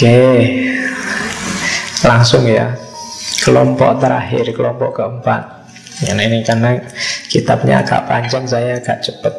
Oke, langsung ya. Kelompok terakhir, kelompok keempat. Yang ini karena kitabnya agak panjang, saya agak cepat.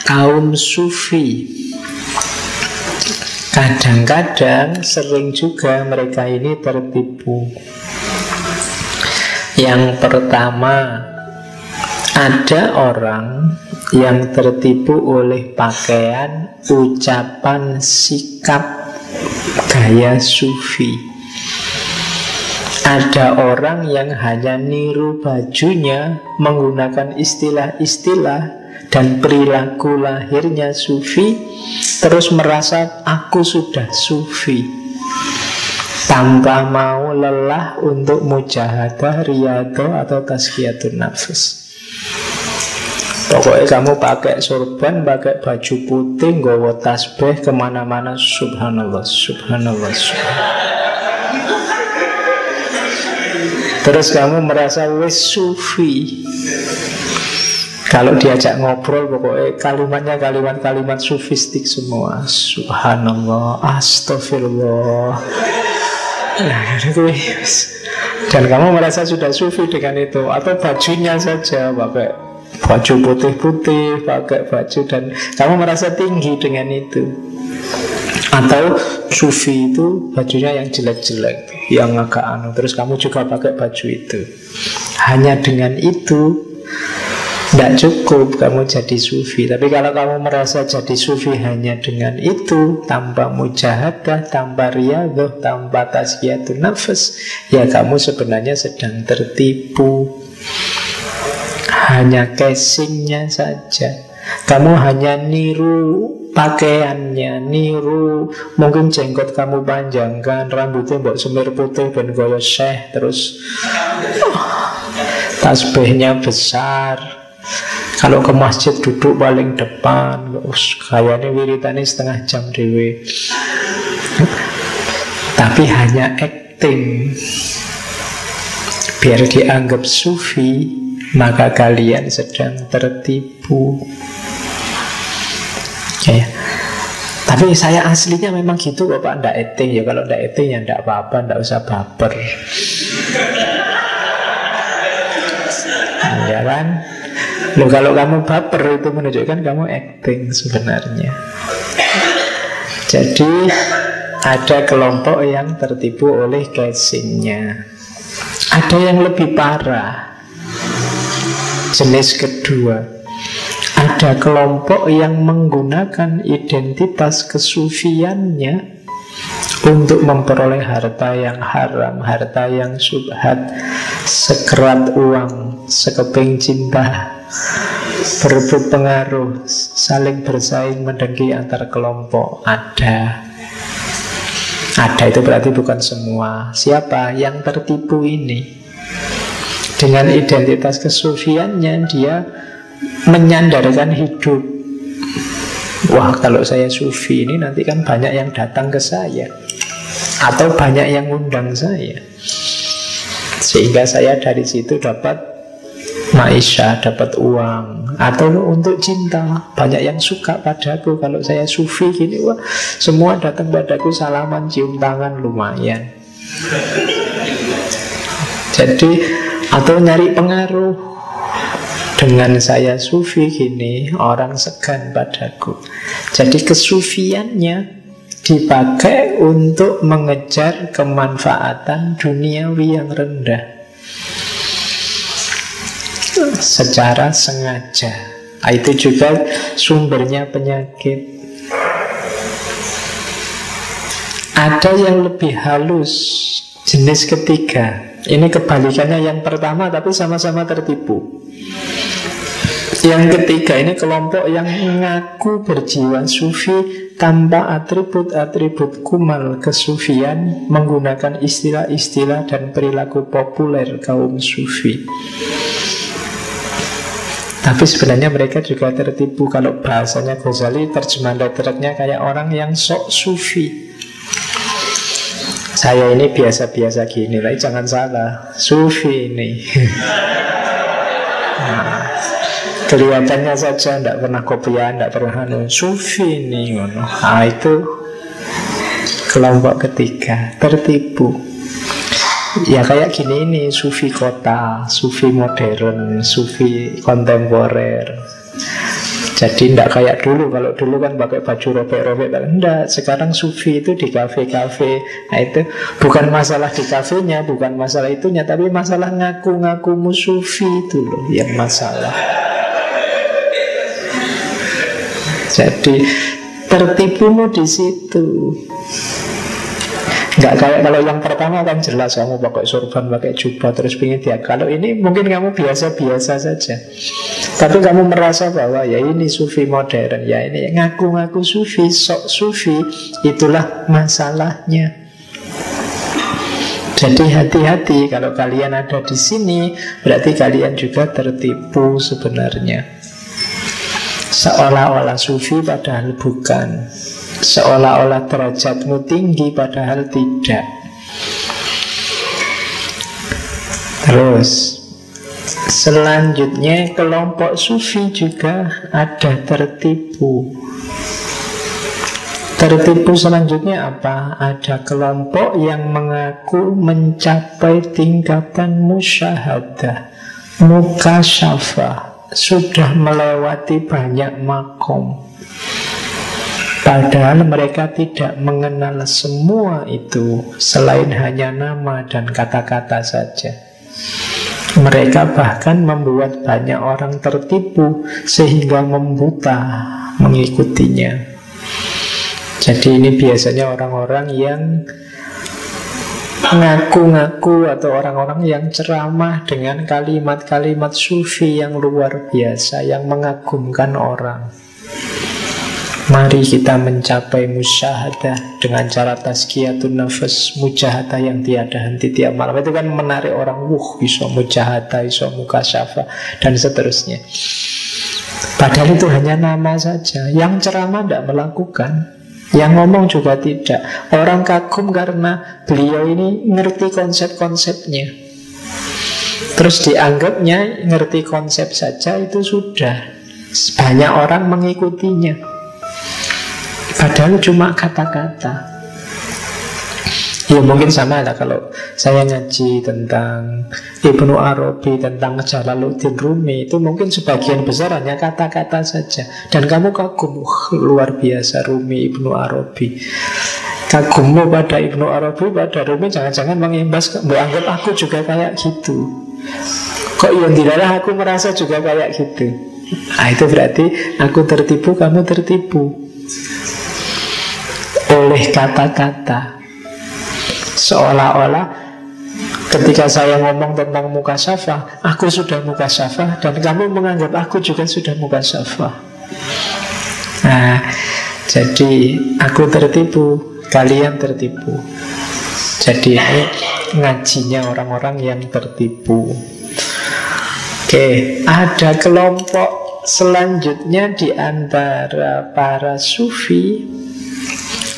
Kaum Sufi. Kadang-kadang, sering juga mereka ini tertipu. Yang pertama, ada orang yang tertipu oleh pakaian, ucapan, sikap, gaya Sufi. Ada orang yang hanya niru bajunya, menggunakan istilah-istilah dan perilaku lahirnya Sufi, terus merasa aku sudah Sufi, tanpa mau lelah untuk mujahadah, riyadhah atau tazkiyatun nafs. Pokoknya kamu pakai sorban, pakai baju putih, nggawa tasbih kemana-mana, subhanallah, subhanallah, subhanallah. Terus kamu merasa wis Sufi. Kalau diajak ngobrol, pokoknya kalimatnya kalimat-kalimat sufistik semua. Subhanallah, astagfirullah. Nah, itu. Dan kamu merasa sudah Sufi dengan itu. Atau bajunya saja, pakai baju putih-putih, pakai baju, dan kamu merasa tinggi dengan itu. Atau Sufi itu bajunya yang jelek-jelek, yang agak anu, terus kamu juga pakai baju itu. Hanya dengan itu tidak cukup kamu jadi Sufi. Tapi kalau kamu merasa jadi Sufi hanya dengan itu, tanpa mujahadah, tanpa riyadhah, tanpa tazkiyatun nafs, ya kamu sebenarnya sedang tertipu. Hanya casingnya saja. Kamu hanya niru pakaiannya, niru mungkin jenggot kamu panjangkan, rambutnya mbok semir putih ben gaya syekh, terus tasbihnya besar. Kalau ke masjid duduk paling depan, kayaknya wiritannya setengah jam dewe. Tapi hanya acting biar dianggap Sufi, maka kalian sedang tertipu. Ya. Tapi saya aslinya memang gitu kok Pak, ndak acting ya. Kalau ndak acting ya ndak apa-apa, ndak usah baper. Ya kan? Loh, kalau kamu baper itu menunjukkan kamu acting sebenarnya. Jadi ada kelompok yang tertipu oleh casingnya. Ada yang lebih parah. Jenis kedua, ada kelompok yang menggunakan identitas kesufiannya untuk memperoleh harta yang haram, harta yang syubhat, sekerat uang, sekeping cinta, berebut pengaruh, saling bersaing mendengki antar kelompok. Ada itu berarti bukan semua. Siapa yang tertipu ini? Dengan identitas kesufiannya dia menyandarkan hidup. Wah, kalau saya Sufi ini nanti kan banyak yang datang ke saya, atau banyak yang undang saya, sehingga saya dari situ dapat maisha, dapat uang. Atau untuk cinta, banyak yang suka padaku. Kalau saya Sufi gini, wah, semua datang padaku, salaman, cium tangan, lumayan. Jadi, atau nyari pengaruh. Dengan saya Sufi gini, orang segan padaku. Jadi kesufiannya dipakai untuk mengejar kemanfaatan duniawi yang rendah secara sengaja. Itu juga sumbernya penyakit. Ada yang lebih halus, jenis ketiga. Ini kebalikannya yang pertama, tapi sama-sama tertipu. Yang ketiga ini kelompok yang mengaku berjiwa Sufi tanpa atribut-atribut kumal kesufian, menggunakan istilah-istilah dan perilaku populer kaum Sufi. Tapi sebenarnya mereka juga tertipu. Kalau bahasanya Ghazali, terjemahan letternya kayak orang yang sok Sufi. Saya ini biasa-biasa gini, tapi jangan salah, Sufi ini. Nah, Kelihatannya saja tidak pernah kopian, tidak pernah sufi nih. Nah, itu kelompok ketiga, tertipu. Ya kayak gini ini, sufi kota, sufi modern, sufi kontemporer. Jadi tidak kayak dulu. Kalau dulu kan pakai baju robek-robek, enggak. Sekarang sufi itu di kafe-kafe. Nah itu bukan masalah di kafenya, bukan masalah itunya, tapi masalah ngaku-ngakumu sufi itu loh yang masalah. Jadi tertipumu di situ. Nggak kayak kalau yang pertama kan jelas kamu pakai sorban, pakai jubah, terus pingin dia. Kalau ini mungkin kamu biasa-biasa saja, tapi kamu merasa bahwa ya ini sufi modern, ya ini ngaku-ngaku sufi, sok sufi, itulah masalahnya. Jadi hati-hati kalau kalian ada di sini, berarti kalian juga tertipu sebenarnya. Seolah-olah sufi padahal bukan. Seolah-olah derajatmu tinggi padahal tidak. Terus selanjutnya kelompok sufi juga ada tertipu. Tertipu selanjutnya apa? Ada kelompok yang mengaku mencapai tingkatan musyahadah, mukasyafah, sudah melewati banyak makom. Padahal mereka tidak mengenal semua itu selain hanya nama dan kata-kata saja. Mereka bahkan membuat banyak orang tertipu sehingga membuta mengikutinya. Jadi ini biasanya orang-orang yang ngaku-ngaku atau orang-orang yang ceramah dengan kalimat-kalimat sufi yang luar biasa, yang mengagumkan orang. Mari kita mencapai musyahadah dengan cara tazkiyatun nafas, mujahadah yang tiada henti tiap malam. Itu kan menarik orang, bisa mujahadah, bisa mukasyafah, dan seterusnya. Padahal itu hanya nama saja. Yang ceramah tidak melakukan, yang ngomong juga tidak. Orang kagum karena beliau ini ngerti konsep-konsepnya. Terus dianggapnya ngerti konsep saja itu sudah. Banyak orang mengikutinya. Padahal cuma kata-kata. Ya mungkin sama lah kalau saya ngaji tentang Ibnu Arabi, tentang Jalaluddin Rumi, itu mungkin sebagian besar hanya kata-kata saja. Dan kamu kagum, luar biasa Rumi, Ibnu Arabi. Kagummu pada Ibnu Arabi, pada Rumi, jangan-jangan mengimbas, menganggap aku juga kayak gitu. Kok yang tidaklah aku merasa juga kayak gitu. Nah itu berarti aku tertipu, kamu tertipu oleh kata-kata. Seolah-olah ketika saya ngomong tentang mukasyafah, aku sudah mukasyafah, dan kamu menganggap aku juga sudah mukasyafah. Nah, jadi aku tertipu, kalian tertipu. Jadi ini ngajinya orang-orang yang tertipu. Oke, ada kelompok selanjutnya di antara para sufi.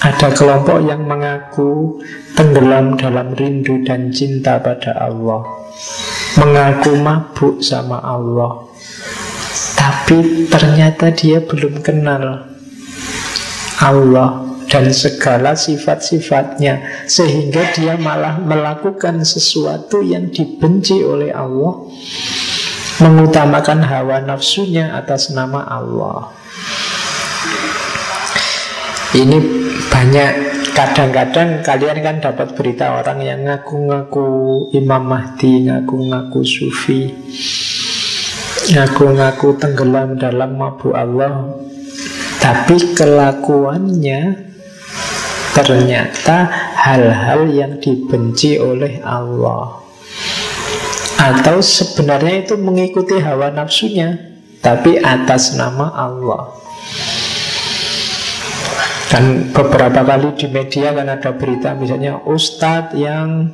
Ada kelompok yang mengaku tenggelam dalam rindu dan cinta pada Allah, mengaku mabuk sama Allah, tapi ternyata dia belum kenal Allah dan segala sifat-sifatnya, sehingga dia malah melakukan sesuatu yang dibenci oleh Allah, mengutamakan hawa nafsunya atas nama Allah. Ini banyak, kadang-kadang kalian kan dapat berita orang yang ngaku-ngaku Imam Mahdi, ngaku-ngaku sufi, ngaku-ngaku tenggelam dalam mabuk Allah, tapi kelakuannya ternyata hal-hal yang dibenci oleh Allah. Atau sebenarnya itu mengikuti hawa nafsunya, tapi atas nama Allah. Dan beberapa kali di media kan ada berita misalnya ustadz yang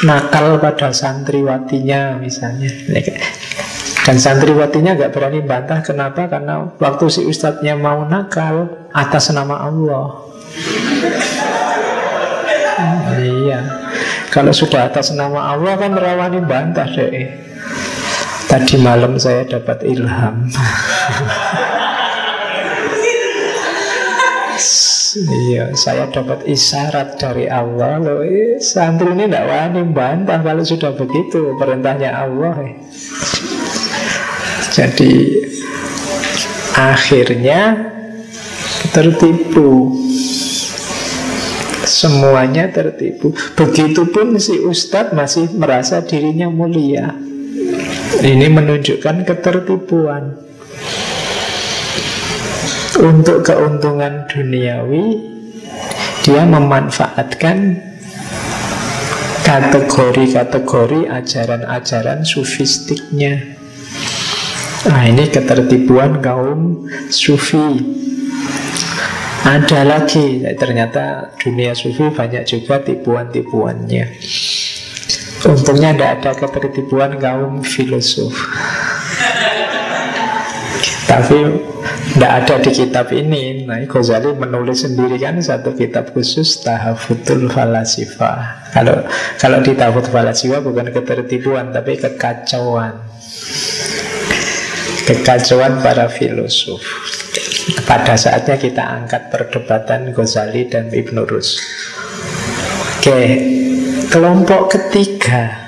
nakal pada santriwatinya misalnya. Dan santriwatinya gak berani bantah. Kenapa? Karena waktu si ustadznya mau nakal atas nama Allah. Iya. Kalau sudah atas nama Allah kan rawani bantah deh. Tadi malam saya dapat ilham. Iya, saya dapat isyarat dari Allah loh. Santri ini tidak wani bantah kalau sudah begitu perintahnya Allah. Jadi akhirnya tertipu. Semuanya tertipu. Begitupun si ustadz masih merasa dirinya mulia. Ini menunjukkan ketertipuan. Untuk keuntungan duniawi, dia memanfaatkan kategori-kategori ajaran-ajaran sufistiknya. Nah, ini ketertipuan kaum sufi. Ada lagi, ternyata dunia sufi banyak juga tipuan-tipuannya. Untungnya tidak ada ketertipuan kaum filosof. Tapi tidak ada di kitab ini. Nah, Ghazali menulis sendiri kan satu kitab khusus, Tahafutul Falasifah. Kalau di Tahafut Falasifah bukan ketertipuan, tapi kekacauan. Kekacauan para filosof. Pada saatnya kita angkat perdebatan Ghazali dan Ibn Rus. Oke, kelompok ketiga.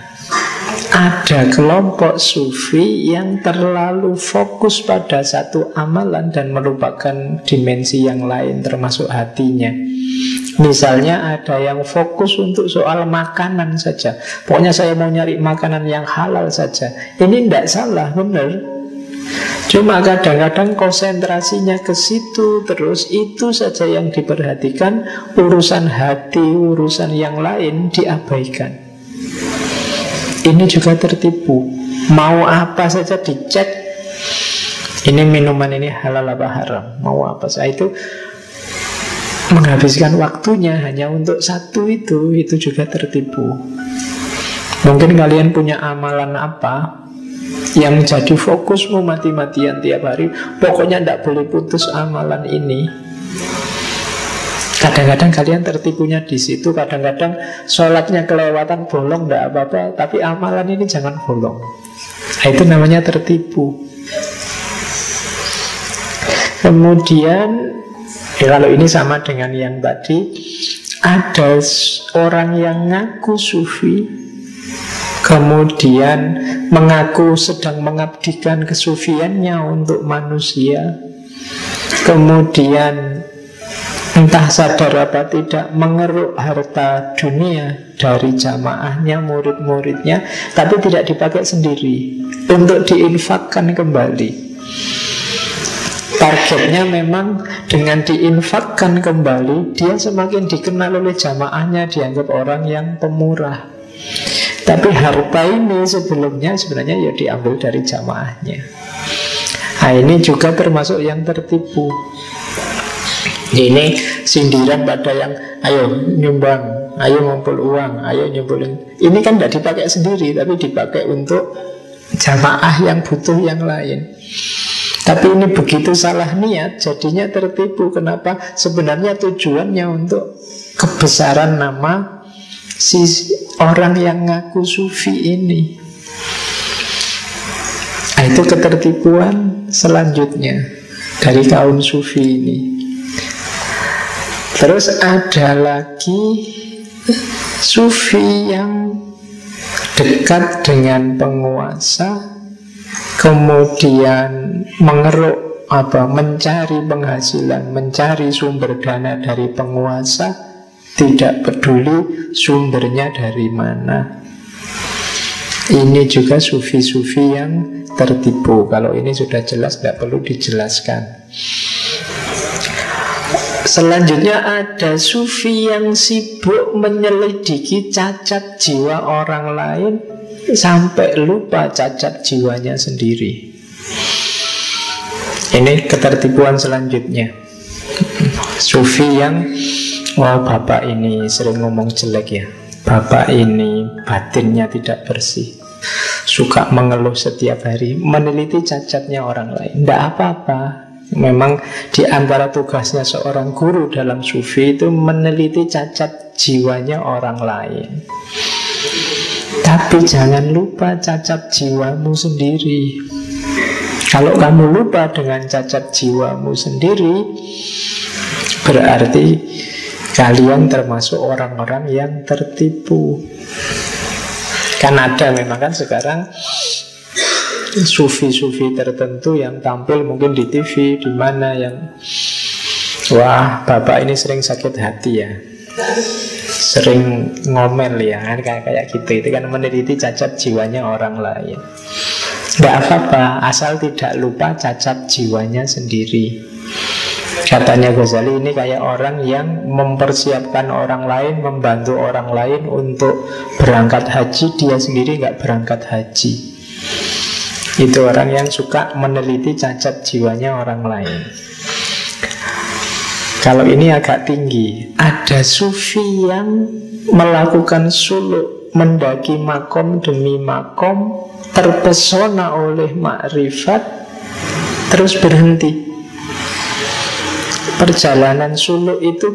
Ada kelompok sufi yang terlalu fokus pada satu amalan dan melupakan dimensi yang lain termasuk hatinya. Misalnya ada yang fokus untuk soal makanan saja. Pokoknya saya mau nyari makanan yang halal saja. Ini tidak salah, benar. Cuma kadang-kadang konsentrasinya ke situ, terus itu saja yang diperhatikan. Urusan hati, urusan yang lain diabaikan. Ini juga tertipu. Mau apa saja dicek. Ini minuman ini halal apa haram, mau apa saja. Itu menghabiskan waktunya hanya untuk satu itu juga tertipu. Mungkin kalian punya amalan apa yang jadi fokusmu mati-matian tiap hari. Pokoknya tidak boleh putus amalan ini. Kadang-kadang kalian tertipunya di situ. Kadang-kadang sholatnya kelewatan, bolong, tidak apa-apa. Tapi amalan ini jangan bolong. Nah, itu namanya tertipu. Kemudian kalau ini sama dengan yang tadi, ada orang yang ngaku sufi, kemudian mengaku sedang mengabdikan kesufiannya untuk manusia, kemudian entah sadar apa tidak mengeruk harta dunia dari jamaahnya, murid-muridnya, tapi tidak dipakai sendiri, untuk diinfakkan kembali. Targetnya memang dengan diinfakkan kembali, dia semakin dikenal oleh jamaahnya, dianggap orang yang pemurah. Tapi harta ini sebelumnya sebenarnya ya diambil dari jamaahnya. Nah, ini juga termasuk yang tertipu. Ini sindiran pada yang ayo nyumbang, ayo ngumpul uang, ayo nyumpulin. Ini kan tidak dipakai sendiri, tapi dipakai untuk jamaah yang butuh yang lain. Tapi ini begitu salah niat, jadinya tertipu. Kenapa? Sebenarnya tujuannya untuk kebesaran nama si orang yang ngaku sufi ini. Nah, itu ketertipuan selanjutnya dari kaum sufi ini. Terus ada lagi sufi yang dekat dengan penguasa, kemudian mengeruk mencari penghasilan, mencari sumber dana dari penguasa, tidak peduli sumbernya dari mana. Ini juga sufi-sufi yang tertipu. Kalau ini sudah jelas, tidak perlu dijelaskan. Selanjutnya ada sufi yang sibuk menyelidiki cacat jiwa orang lain sampai lupa cacat jiwanya sendiri. Ini ketertipuan selanjutnya. Sufi yang bapak ini sering ngomong jelek ya, bapak ini batinnya tidak bersih, suka mengeluh setiap hari, meneliti cacatnya orang lain. Tidak apa-apa. Memang di antara tugasnya seorang guru dalam sufi itu meneliti cacat jiwanya orang lain. Tapi jangan lupa cacat jiwamu sendiri. Kalau kamu lupa dengan cacat jiwamu sendiri, berarti kalian termasuk orang-orang yang tertipu. Kan ada memang kan sekarang sufi-sufi tertentu yang tampil mungkin di TV, di mana yang wah, bapak ini sering sakit hati ya, sering ngomel ya, kayak gitu. Itu kan meneliti cacat jiwanya orang lain. Gak apa-apa, asal tidak lupa cacat jiwanya sendiri. Katanya Ghazali, ini kayak orang yang mempersiapkan orang lain, membantu orang lain untuk berangkat haji, dia sendiri gak berangkat haji. Itu orang yang suka meneliti cacat jiwanya orang lain. Kalau ini agak tinggi. Ada sufi yang melakukan suluk, mendaki makom demi makom, terpesona oleh makrifat, terus berhenti. Perjalanan suluk itu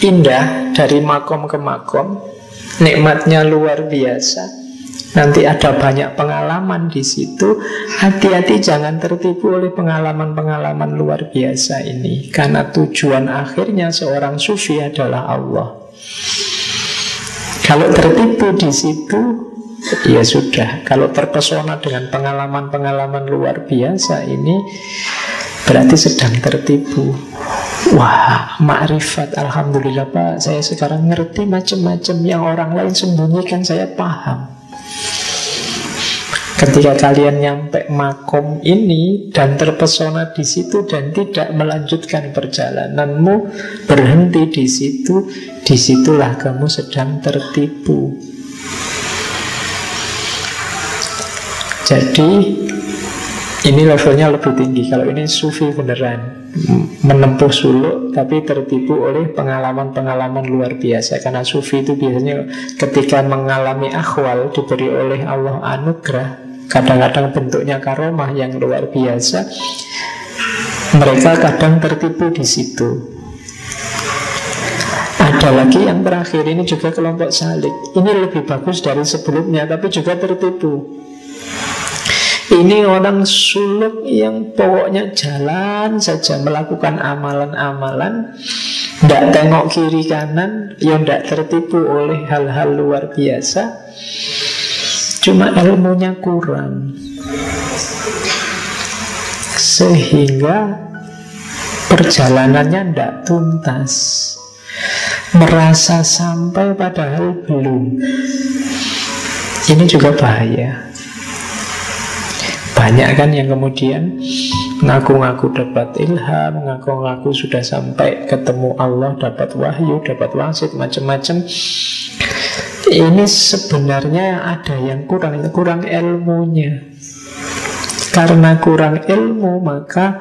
indah, dari makom ke makom, nikmatnya luar biasa. Nanti ada banyak pengalaman di situ. Hati-hati jangan tertipu oleh pengalaman-pengalaman luar biasa ini, karena tujuan akhirnya seorang sufi adalah Allah. Kalau tertipu di situ, ya sudah. Kalau terpesona dengan pengalaman-pengalaman luar biasa ini, berarti sedang tertipu. Wah, makrifat, alhamdulillah Pak, saya sekarang ngerti macam-macam yang orang lain sembunyikan, saya paham. Ketika kalian nyampe makom ini dan terpesona di situ dan tidak melanjutkan perjalananmu, berhenti di situ, disitulah kamu sedang tertipu. Jadi ini levelnya lebih tinggi. Kalau ini sufi beneran, menempuh suluk tapi tertipu oleh pengalaman-pengalaman luar biasa. Karena sufi itu biasanya ketika mengalami akhwal, diberi oleh Allah anugerah, kadang-kadang bentuknya karomah yang luar biasa, mereka kadang tertipu di situ. Ada lagi yang terakhir, ini juga kelompok salik. Ini lebih bagus dari sebelumnya, tapi juga tertipu. Ini orang suluk yang pokoknya jalan saja, melakukan amalan-amalan, tidak tengok kiri kanan, yang tidak tertipu oleh hal-hal luar biasa. Cuma ilmunya kurang, sehingga perjalanannya tidak tuntas, merasa sampai padahal belum. Ini juga bahaya. Banyak kan yang kemudian ngaku-ngaku dapat ilham, ngaku-ngaku sudah sampai ketemu Allah, dapat wahyu, dapat wasit, macam-macam. Ini sebenarnya ada yang kurang ilmunya. Karena kurang ilmu, maka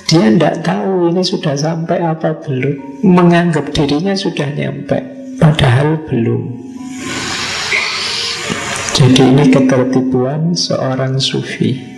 dia tidak tahu ini sudah sampai apa belum. Menganggap dirinya sudah nyampe, padahal belum. Jadi ini ketertipuan seorang sufi.